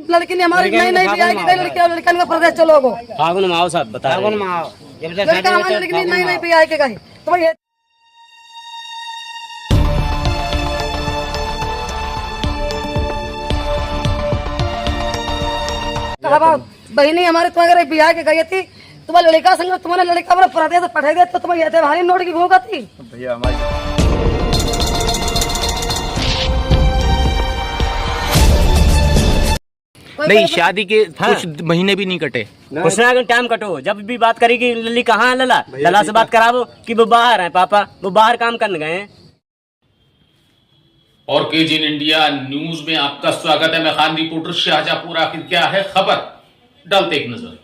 लड़की ने हमारी नहीं नहीं बियाह की, लड़की और लड़का का प्रदेश चलो गो फागुन माओ साहब बता फागुन में आओ जब से लड़का हमारी लड़की ने नहीं नहीं बियाह के कहीं तो भाई कहा बहनी हमारे तुम्हारे बियाह के गई थी, तुम्हारे लड़का संग तुम्हारे लड़का पर प्रदेश पठाई दे तो तुम्हारी ये भारी नोट की भूखा थी भैया हमारी नहीं, शादी के कुछ महीने भी नहीं कटे। कुछ ना टाइम कटो, जब भी बात करेगी लल्ली कहाँ है लला, लला से बात करावो कि वो बाहर है पापा, वो बाहर काम करने गए हैं। और केजी इन इंडिया न्यूज में आपका स्वागत है। मैं खान रिपोर्टर शाहजहांपुर। आखिर क्या है खबर, डालते एक नजर।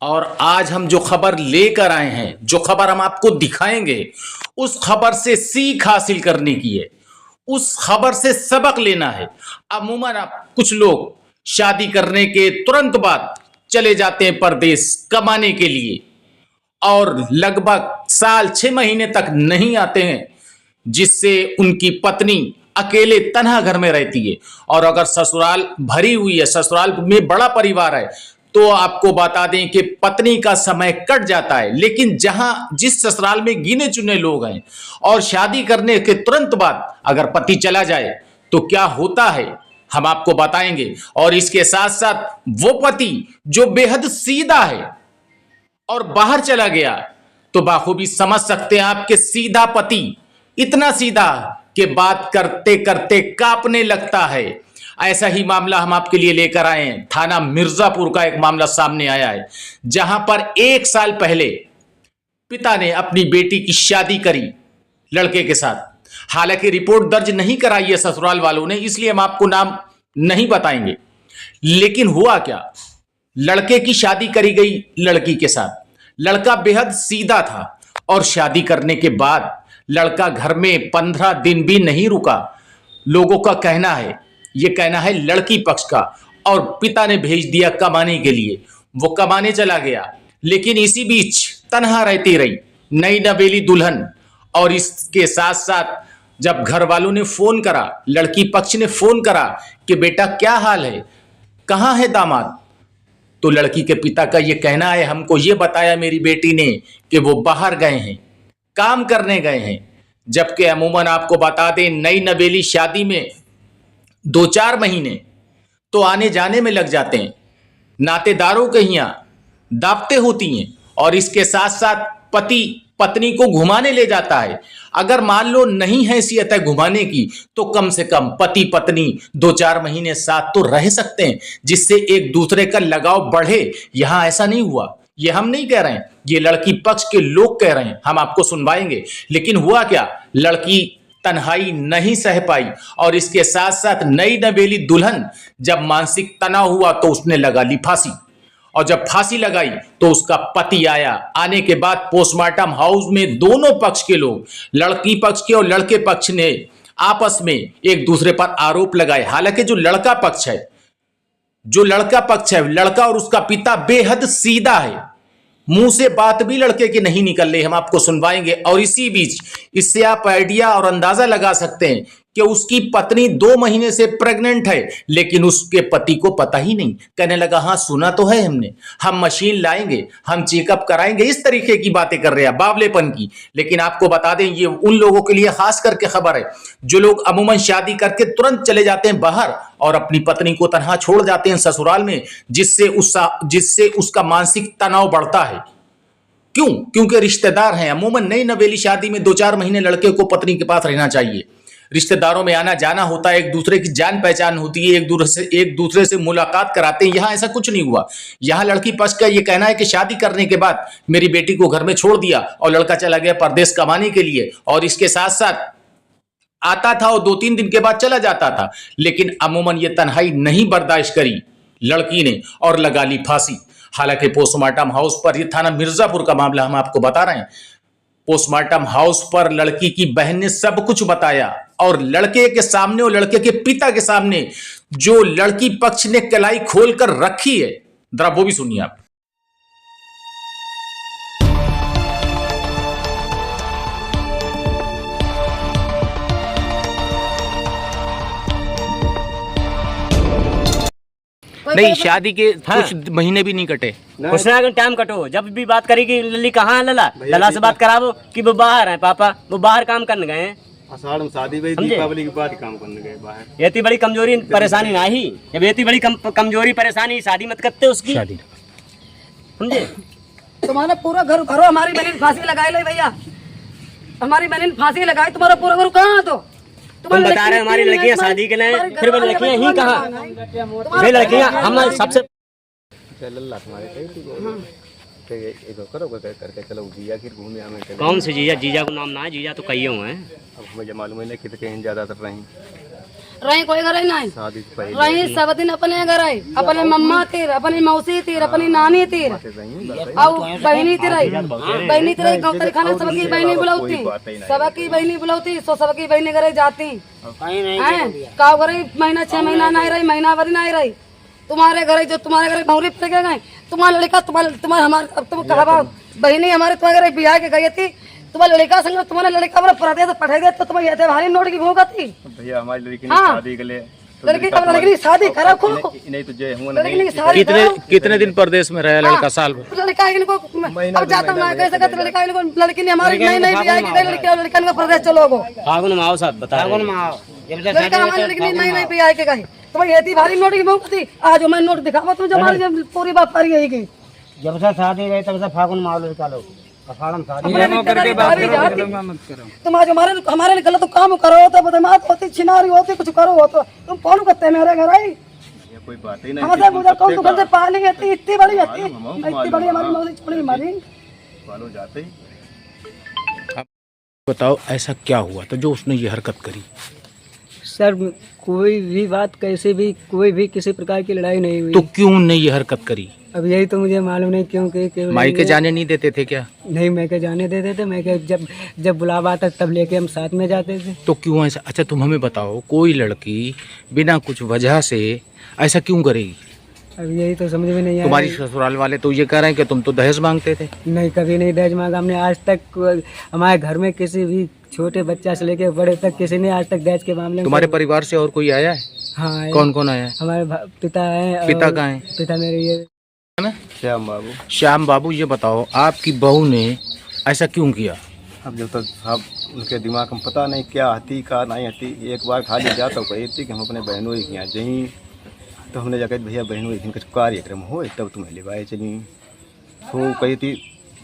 और आज हम जो खबर लेकर आए हैं, जो खबर हम आपको दिखाएंगे, उस खबर से सीख हासिल करने की है, उस खबर से सबक लेना है। अमूमन आप कुछ लोग शादी करने के तुरंत बाद चले जाते हैं परदेश कमाने के लिए और लगभग साल 6 महीने तक नहीं आते हैं, जिससे उनकी पत्नी अकेले तन्हा घर में रहती है। और अगर ससुराल भरी हुई है, ससुराल में बड़ा परिवार है, तो आपको बता दें कि पत्नी का समय कट जाता है। लेकिन जिस ससुराल में गिने चुने लोग हैं और शादी करने के तुरंत बाद अगर पति चला जाए तो क्या होता है, हम आपको बताएंगे। और इसके साथ साथ वो पति जो बेहद सीधा है और बाहर चला गया, तो बाखूबी समझ सकते हैं आप कि सीधा पति इतना सीधा कि बात करते करते कांपने लगता है। ऐसा ही मामला हम आपके लिए लेकर आए हैं। थाना मिर्जापुर का एक मामला सामने आया है, जहां पर 1 साल पहले पिता ने अपनी बेटी की शादी करी लड़के के साथ। हालांकि रिपोर्ट दर्ज नहीं कराई है ससुराल वालों ने, इसलिए हम आपको नाम नहीं बताएंगे। लेकिन हुआ क्या, लड़के की शादी करी गई लड़की के साथ। लड़का बेहद सीधा था और शादी करने के बाद लड़का घर में 15 दिन भी नहीं रुका। लोगों का कहना है, ये कहना है लड़की पक्ष का, और पिता ने भेज दिया कमाने के लिए। वो कमाने चला गया, लेकिन इसी बीच तन्हा रहती रही नई नवेली दुल्हन। और इसके साथ साथ जब घर वालों ने फोन करा, लड़की पक्ष ने फोन करा कि बेटा क्या हाल है, कहाँ है दामाद, तो लड़की के पिता का ये कहना है, हमको ये बताया मेरी बेटी ने कि वो बाहर गए हैं, काम करने गए हैं। जबकि अमूमन आपको बता दें, नई नवेली शादी में 2-4 महीने तो आने जाने में लग जाते हैं, नातेदारों के यहाँ दावतें होती हैं। और इसके साथ साथ पति पत्नी को घुमाने ले जाता है। अगर मान लो नहीं हैसियत है घुमाने की, तो कम से कम पति पत्नी 2-4 महीने साथ तो रह सकते हैं, जिससे एक दूसरे का लगाव बढ़े। यहां ऐसा नहीं हुआ, ये हम नहीं कह रहे हैं, ये लड़की पक्ष के लोग कह रहे हैं, हम आपको सुनवाएंगे। लेकिन हुआ क्या, लड़की तन्हाई नहीं सह पाई और इसके साथ साथ नई नवेली दुल्हन जब मानसिक तनाव हुआ तो उसने लगा ली फांसी। और जब फांसी लगाई तो उसका पति आया। आने के बाद पोस्टमार्टम हाउस में दोनों पक्ष के लोग, लड़की पक्ष के और लड़के पक्ष ने आपस में एक दूसरे पर आरोप लगाए। हालांकि जो लड़का पक्ष है, लड़का और उसका पिता बेहद सीधा है, मुंह से बात भी लड़के की नहीं निकल रही, हम आपको सुनवाएंगे। और इसी बीच इससे आप आइडिया और अंदाजा लगा सकते हैं कि उसकी पत्नी 2 महीने से प्रेग्नेंट है, लेकिन उसके पति को पता ही नहीं। कहने लगा हाँ सुना तो है हमने, हम मशीन लाएंगे, हम चेकअप कराएंगे, इस तरीके की बातें कर रहे हैं, बावलेपन की। लेकिन आपको बता दें, ये उन लोगों के लिए खास करके खबर है जो लोग अमूमन शादी करके तुरंत चले जाते हैं बाहर और अपनी पत्नी को तनहा छोड़ जाते हैं ससुराल में, जिससे उसका मानसिक तनाव बढ़ता है। क्यों? क्योंकि रिश्तेदार हैं। अमूमन नई नवेली शादी में 2-4 महीने लड़के को पत्नी के पास रहना चाहिए। रिश्तेदारों में आना जाना होता है, एक दूसरे की जान पहचान होती है, एक दूसरे से मुलाकात कराते हैं। यहाँ ऐसा कुछ नहीं हुआ। यहाँ लड़की पक्ष का ये कहना है कि शादी करने के बाद मेरी बेटी को घर में छोड़ दिया और लड़का चला गया परदेश कमाने के लिए, और इसके साथ साथ आता था और 2-3 दिन के बाद चला जाता था। लेकिन अमूमन ये तन्हाई नहीं बर्दाश्त करी लड़की ने और लगा ली फांसी। हालांकि पोस्टमार्टम हाउस पर, यह थाना मिर्जापुर का मामला हम आपको बता रहे हैं, पोस्टमार्टम हाउस पर लड़की की बहन ने सब कुछ बताया और लड़के के सामने और लड़के के पिता के सामने जो लड़की पक्ष ने कलाई खोलकर रखी है, जरा वो भी सुनिए आप। नहीं, शादी के कुछ महीने भी नहीं कटे। कुछ ना टाइम कटो, जब भी बात करेगी लल्ली कहाँ है लला, लला से बात करावो कि वो बाहर है पापा, वो बाहर काम करने गए हैं। आषाढ़ में शादी भाई, दीपावली के बाद काम करने गए बाहर। ये इतनी बड़ी कमजोरी परेशानी ना ही, जब इतनी बड़ी कमजोरी परेशानी, शादी मत करते उसकी, शादी समझे। तुम्हारा पूरा घर भरो, हमारी बहन फांसी लगाई ले भैया, हमारी बहन फांसी लगाई, तुम्हारा पूरा घर कहाँ तो तुम बता रहे हमारी लड़कियां शादी के लिए, फिर वो लड़कियां ही कहाँ, वे लड़कियां हम सबसे लल्ला तुम्हारे करके चलो जीजा की घूमे हमें। कौन से जीजा, जीजा को नाम ना है, जीजा तो कई हुए हैं। अब मुझे मालूम है कितने ज्यादातर रही कोई घर नहीं, शादी से पहले रही सब दिन अपने घर आई, अपने मम्मा तीर, अपनी मौसी तीर, अपनी नानी तीर, और बहनी तीर आई, बहनी तीर गाँव तरी खाने सबकी बहनी बुलाती, सबकी बहनी बुलाती, सो सबकी बहनी घर जाती काव घर महीना 6 महीना नहीं रही, महीना भर नहीं रही। तुम्हारे घर जो तुम्हारे घर भौरी पे गए, तुम्हारा लड़का तुम्हारे हमारे, अब तुम कहा बहनी हमारे तुम्हारे घर बिहार के गई थी, तुम्हारा लड़का संग तुम्हारा लड़का परदे से पठाई दे तो तुम्हें ये भारी नोट की भूखा थी भैया। हमारी लड़की ने हाँ। शादी के लिए लड़की की शादी करा खूब, नहीं तो जय हुआ लड़की की शादी कितने दिन परदेश में रहा लड़का? साल भर। लड़का इनको अब जाता ना कह सकते, लड़का इनको लड़की ने हमारी नहीं बियाह की गई, लड़की लड़का इनको प्रदेश चलो गो फागुन में आओ साहब, बता लड़का हमारी लड़की नहीं बियाह के गई, तुम्हें ये थी भारी नोट की भूख थी। आज मैं नोट दिखावा तुम, जो हमारी पूरी बात पारी है कि जब से शादी गई तब से फागुन माहौल निकालो, अखाड़म शादी तुम आज हमारे गलत तो काम करो तो बदमाश होती, छिनारी होती, कुछ करो हो तो तुम कौन करते मेरे घर आई, कोई बात ही नहीं। हमसे मुझे कौन दुकान से पाली थी, इतनी बड़ी इतनी बड़ी हमारी मौसी छोड़ी हमारी। बालो जाते ही बताओ ऐसा क्या हुआ था जो उसने ये हरकत करी? सर कोई भी बात, कैसे भी कोई भी किसी प्रकार की लड़ाई नहीं हुई। तो क्यों उन्होंने ये हरकत करी? अब यही तो मुझे मालूम नहीं क्योंकि मायके जाने नहीं देते थे क्या? नहीं, मैं के जाने देते थे, मैं के जब बुलावा आता तब लेके हम साथ में जाते थे। तो क्यों ऐसा? अच्छा तुम हमें बताओ, कोई लड़की बिना कुछ वजह से ऐसा क्यों करेगी? अब यही तो समझ में नहीं आया। तुम्हारी ससुराल वाले तो ये कह रहे हैं कि तुम तो दहेज मांगते थे। नहीं, कभी नहीं दहेज मांगा हमने आज तक। हमारे घर में किसी भी छोटे बच्चा से लेके बड़े तक किसी ने आज तक दहेज के मामले में। तुम्हारे परिवार से और कोई आया है? हाँ, कौन कौन आया है? हमारे पिता है। पिता कहाँ है? पिता मेरे ये श्याम बाबू। श्याम बाबू, ये बताओ आपकी बहू ने ऐसा क्यों किया? अब जब तक साहब उनके दिमाग में पता नहीं क्या आती क्या नहीं आती, एक बार खाली जाता कही थी कि हम अपने बहनों के यहाँ जहीं, तो हमने जाकर भैया बहनों के कुछ कार्यक्रम हो तब तुम्हें लिवाए चली, तो कही थी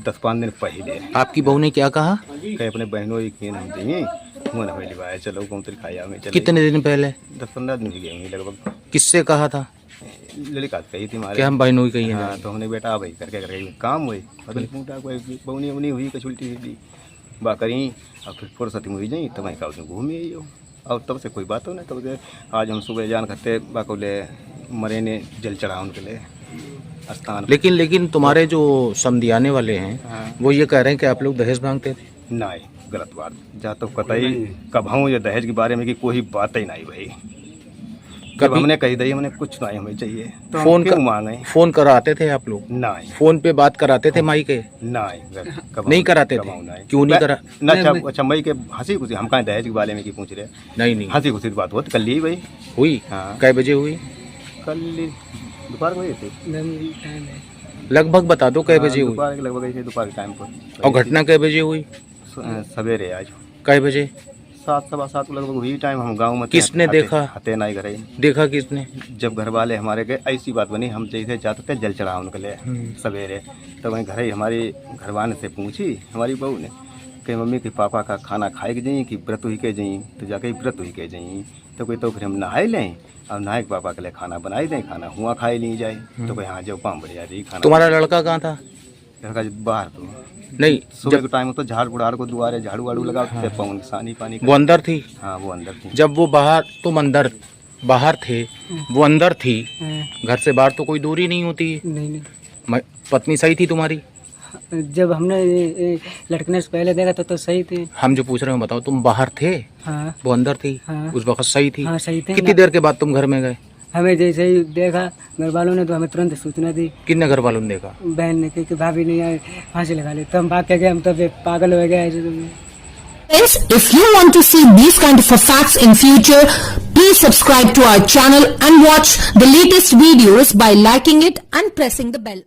10-5 दिन पहले। आपकी बहू ने क्या कहा? कहीं अपने बहनों की हम जाइए, हुआ हमें लिवाए चलो कौन तरी खाया हमें चलो। कितने दिन पहले? 10-15 दिन भी गए लगभग। किससे कहा था? लड़का कही थी हमारे। क्या हम बहनों ही कही? हाँ, तो हमने बेटा भाई करके काम हुई, बउनी उनी हुई कुछ उल्टी सीधी बा करी, और फिर फुर्सत हुई जाई तो मैं कहा उसमें घूमे ही हो, और तब से कोई बात हो ना। तब से आज हम सुबह जान करते बाकोले मरे ने जल चढ़ा उनके लिए स्थान। लेकिन तुम्हारे जो समधियाने वाले हैं हाँ। वो ये कह रहे हैं कि आप लोग दहेज मांगते थे। नहीं, गलत बात। जा तो कतई कब हूँ ये दहेज के बारे में कि कोई बात ही नहीं भाई। जब हमने कही दी हमने कुछ नहीं हमें चाहिए तो फोन क्यों मांगे? फोन कराते थे आप लोग? नहीं, फोन पे बात कराते थे माई के? नहीं कराते थे? क्यों नहीं करा? ना अच्छा मई के हंसी खुशी हम कहाँ दहेज के बारे में की पूछ रहे? नहीं हंसी खुशी बात होती कल ही भाई हुई। हाँ। कै बजे हुई? कल दोपहर को हुई थी लगभग बता दो कै बजे हुई? दोपहर के लगभग ऐसे दोपहर के टाइम पर। और घटना कै बजे हुई? सवेरे आज कै बजे? 7-7:15 को लगभग हुई टाइम। हम गाँव में किसने देखा? हते नहीं करे देखा किसने? जब घर वाले हमारे के ऐसी बात बनी, हम जैसे जाते थे जल चढ़ा उनके लिए सवेरे, तो वहीं घर ही हमारी घरवाले से पूछी हमारी बहू ने कि मम्मी के पापा का खाना खाए के जाइए कि व्रत हुई के जाइए, तो जाके व्रत हुई के जाइए। तो कोई तो फिर हम नहाए लें और नहाए के पापा के लिए खाना बनाई दें, खाना हुआ खाए नहीं जाए। तो कोई हाँ जो पाम बढ़िया रही खाना। तुम्हारा लड़का कहाँ था? लड़का बाहर तो नहीं, सुबह के टाइम तो झाड़ बुढ़ार को दुआरे झाड़ू वाड़ू लगा के पवन सानी पानी। वो अंदर थी? हाँ, वो अंदर थी। जब वो बाहर, तुम अंदर बाहर थे, वो अंदर थी, घर से बाहर तो कोई दूरी नहीं होती। नहीं, पत्नी सही थी तुम्हारी? जब हमने लड़कने से पहले देखा तो सही थी। हम जो पूछ रहे हैं बताओ, तुम बाहर थे? हाँ। वो अंदर थी? हाँ। उस वक्त सही थी? हाँ, सही थे। कितनी देर के बाद तुम घर में गए? हमें जैसे ही देखा घर वालों ने तो हमें तुरंत सूचना दी। कितने घर वालों ने देखा? बहन ने कि भाभी नहीं आए फांसी लगा ली, तो हम भाग के गए। हम तो पागल हो गए। Friends, if you want to see these kind of facts in future, please subscribe to our channel and watch the latest videos by liking it and pressing the bell.